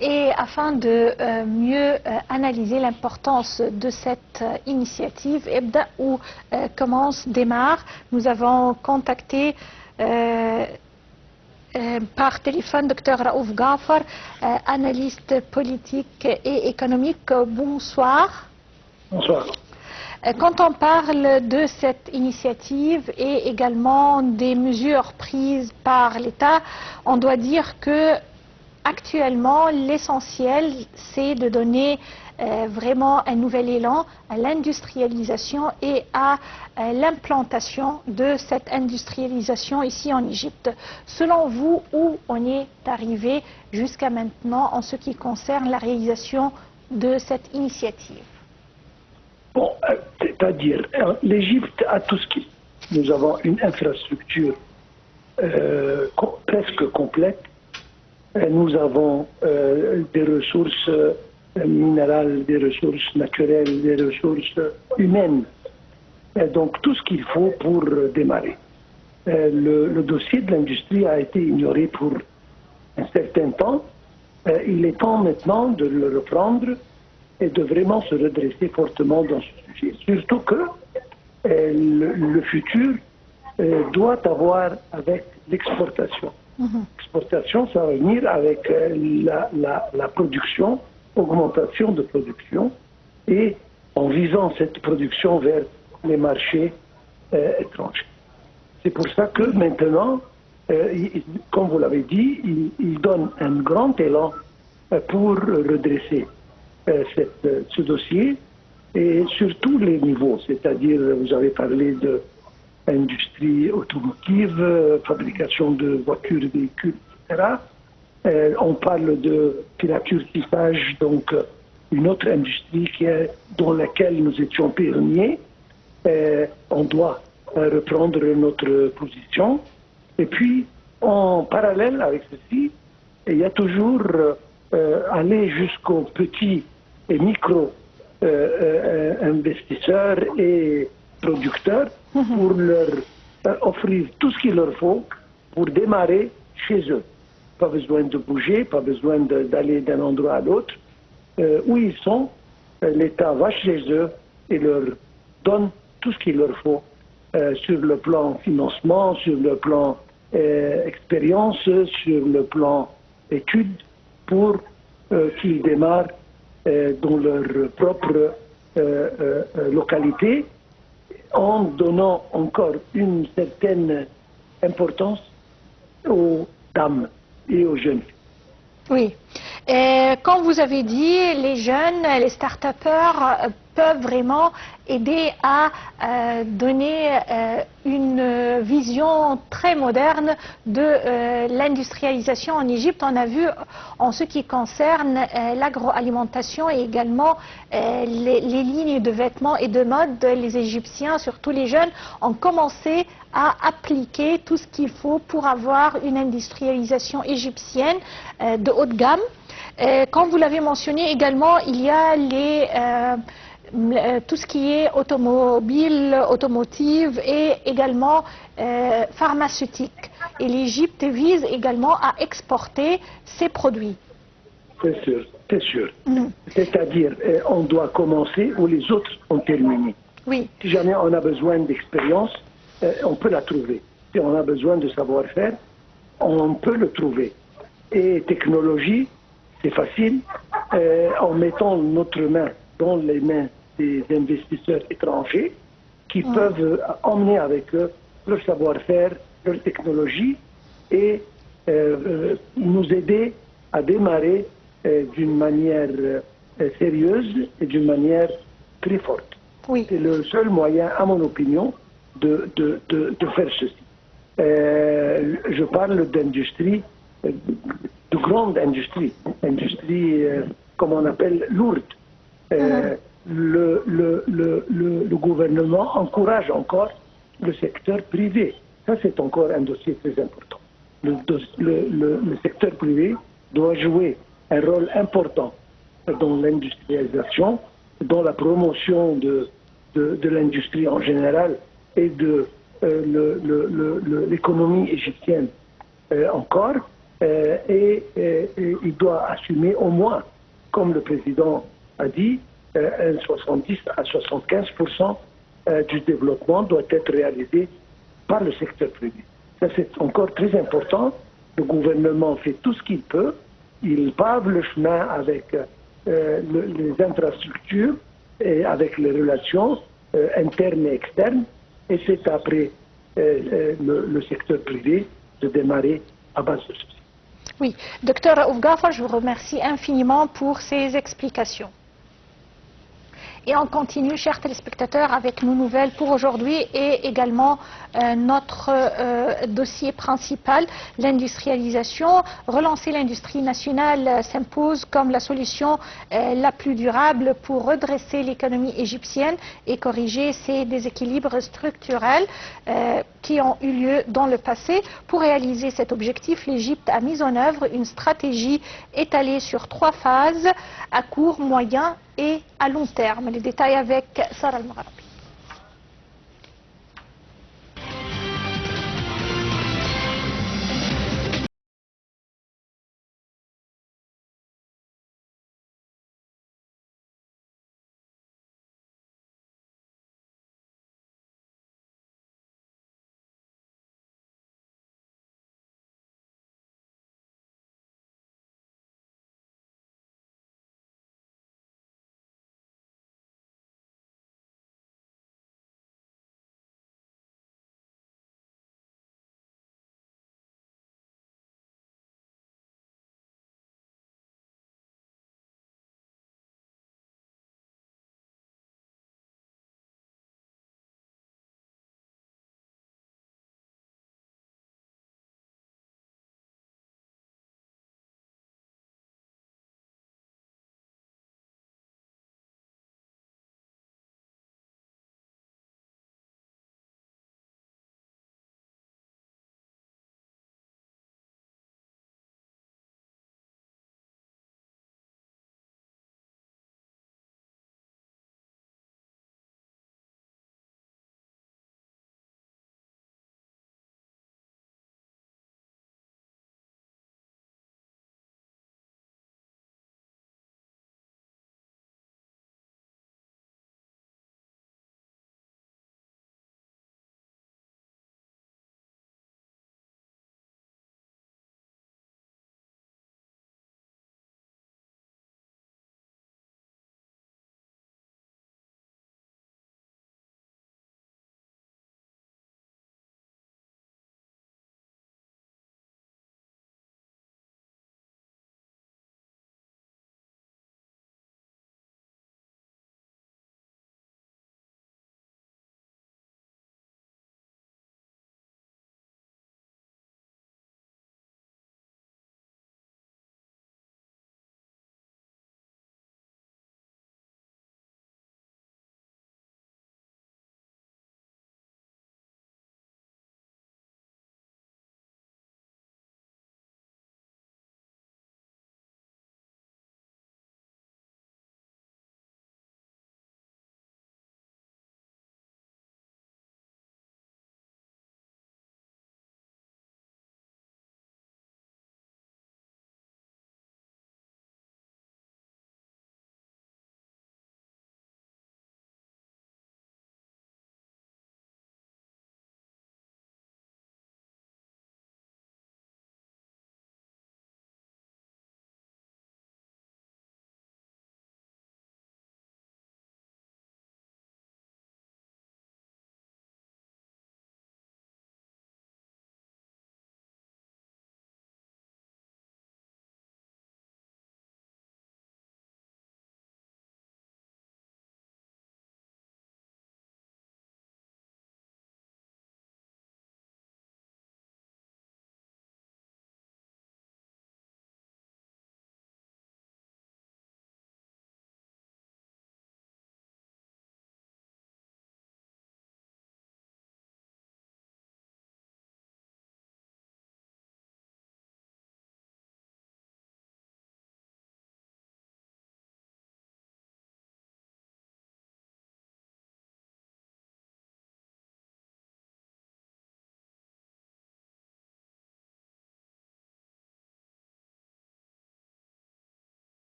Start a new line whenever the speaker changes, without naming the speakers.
Et afin de mieux analyser l'importance de cette initiative, démarre, nous avons contacté par téléphone Dr Raouf Ghafar, analyste politique et économique. Bonsoir.
Bonsoir.
Quand on parle de cette initiative et également des mesures prises par l'État, on doit dire que actuellement l'essentiel c'est de donner vraiment un nouvel élan à l'industrialisation et à l'implantation de cette industrialisation ici en Égypte. Selon vous, où on est arrivé jusqu'à maintenant en ce qui concerne la réalisation de cette initiative?
Bon, c'est-à-dire, l'Égypte a tout ce qu'il faut. Nous avons une infrastructure presque complète. Nous avons des ressources minérales, des ressources naturelles, des ressources humaines. Donc tout ce qu'il faut pour démarrer. Le dossier de l'industrie a été ignoré pour un certain temps. Il est temps maintenant de le reprendre et de vraiment se redresser fortement dans ce sujet. Surtout que le futur doit avoir avec l'exportation. L'exportation, ça va venir avec la production, augmentation de production, et en visant cette production vers les marchés étrangers. C'est pour ça que maintenant, comme vous l'avez dit, il donne un grand élan pour redresser ce dossier, et sur tous les niveaux, c'est-à-dire, vous avez parlé de industrie automotive, fabrication de voitures, de véhicules, etc. On parle de filature-tissage, donc une autre industrie dans laquelle nous étions pionniers. On doit reprendre notre position. Et puis, en parallèle avec ceci, il y a toujours aller jusqu'aux petits et micro investisseurs et producteurs pour leur offrir tout ce qu'il leur faut pour démarrer chez eux. Pas besoin de bouger, pas besoin d'aller d'un endroit à l'autre. Où ils sont, l'État va chez eux et leur donne tout ce qu'il leur faut sur le plan financement, sur le plan expérience, sur le plan études, pour qu'ils démarrent dans leur propre localité, en donnant encore une certaine importance aux dames et aux jeunes.
Oui. Quand vous avez dit, les jeunes, les start-upers peuvent vraiment aider à donner une vision très moderne de l'industrialisation en Égypte. On a vu en ce qui concerne l'agroalimentation et également les lignes de vêtements et de mode, les Égyptiens, surtout les jeunes, ont commencé à appliquer tout ce qu'il faut pour avoir une industrialisation égyptienne de haute gamme. Comme vous l'avez mentionné également, il y a tout ce qui est automobile, automotive et également pharmaceutique. Et l'Égypte vise également à exporter ses produits.
C'est sûr, c'est sûr. C'est-à-dire, on doit commencer où les autres ont terminé.
Oui.
Si jamais on a besoin d'expérience, on peut la trouver. Si on a besoin de savoir-faire, on peut le trouver. Et technologie, c'est facile, en mettant notre main dans les mains des investisseurs étrangers qui peuvent emmener avec eux leur savoir-faire, leur technologie et nous aider à démarrer d'une manière sérieuse et d'une manière très forte.
Oui.
C'est le seul moyen, à mon opinion, de faire ceci. Je parle d'industrie, de grande industrie, comme on appelle lourde. Le gouvernement encourage encore le secteur privé. Ça, c'est encore un dossier très important. Le secteur privé doit jouer un rôle important dans l'industrialisation, dans la promotion de l'industrie en général et de l'économie égyptienne encore. et il doit assumer au moins, comme le président a dit, 70 à 75% du développement doit être réalisé par le secteur privé. Ça, c'est encore très important. Le gouvernement fait tout ce qu'il peut. Il pave le chemin avec les infrastructures et avec les relations internes et externes. Et c'est après le secteur privé de démarrer à base de ceci.
Oui, docteur Ouf Ghaffar, je vous remercie infiniment pour ces explications. Et on continue, chers téléspectateurs, avec nos nouvelles pour aujourd'hui et également notre dossier principal, l'industrialisation. Relancer l'industrie nationale s'impose comme la solution la plus durable pour redresser l'économie égyptienne et corriger ces déséquilibres structurels qui ont eu lieu dans le passé. Pour réaliser cet objectif, l'Égypte a mis en œuvre une stratégie étalée sur 3 phases, à court, moyen et à long terme. Les détails avec Sarah Al-Maghrabi.